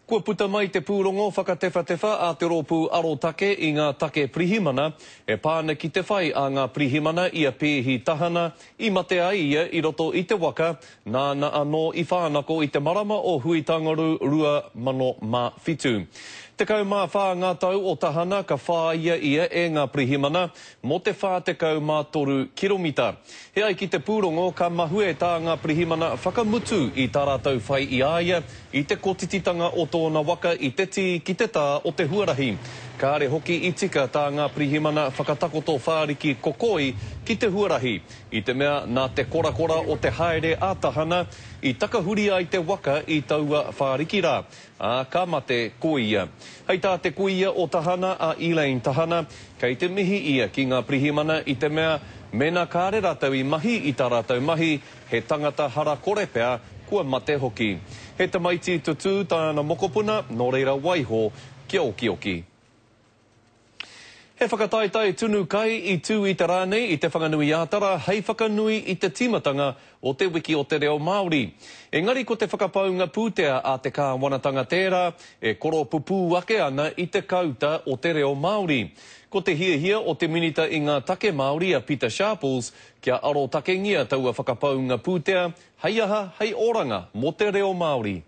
Kua puta mai te pūrongo whakatewhatewa a te rōpū aro take I ngā take prihimana, e pāna ki te whai a ngā prihimana ia pēhi tahana, I mate ai ia I roto I te waka, nāna anō I whānako I te marama o Huitangaru 2007. Te kaumā whā ngā tau o tahana ka whāia ia e ngā prihimana mo te whā te kaumā 3 kiromita. He ai ki te pūrongo ka mahue tā ngā prihimana whakamutu I tā rātou whai I aia I te kotititanga o tōna waka I te ti ki te tā o te huarahi. Kāre hoki I tika tā ngā prihimana whakatakoto whāriki kokoi ki te huarahi. I te mea nā te korakora o te haere a tahana I takahuri ai te waka I taua whāriki rā. Ka mate koia. Hei tā te koia o tahana a Elaine tahana, kei te mihi ia ki ngā prihimana I te mea mena kāre rātou I mahi I tā rātou mahi, he tangata hara korepea kua mate hoki. He tamaiti tutu tāna mokopuna, nō reira waiho, kia oki oki. He whakataitai tunu kai I tū I te rānei I te whanganui ātara, hei whakanui I te timatanga o te wiki o te reo Māori. Engari ko te whakapaunga pūtea a te kāwanatanga tērā, e koro pupu ake ana I te kauta o te reo Māori. Ko te hiahia o te minita I ngā take Māori a Peter Sharples, kia aro take ngia taua whakapaunga pūtea, hei aha, hei oranga mo te reo Māori.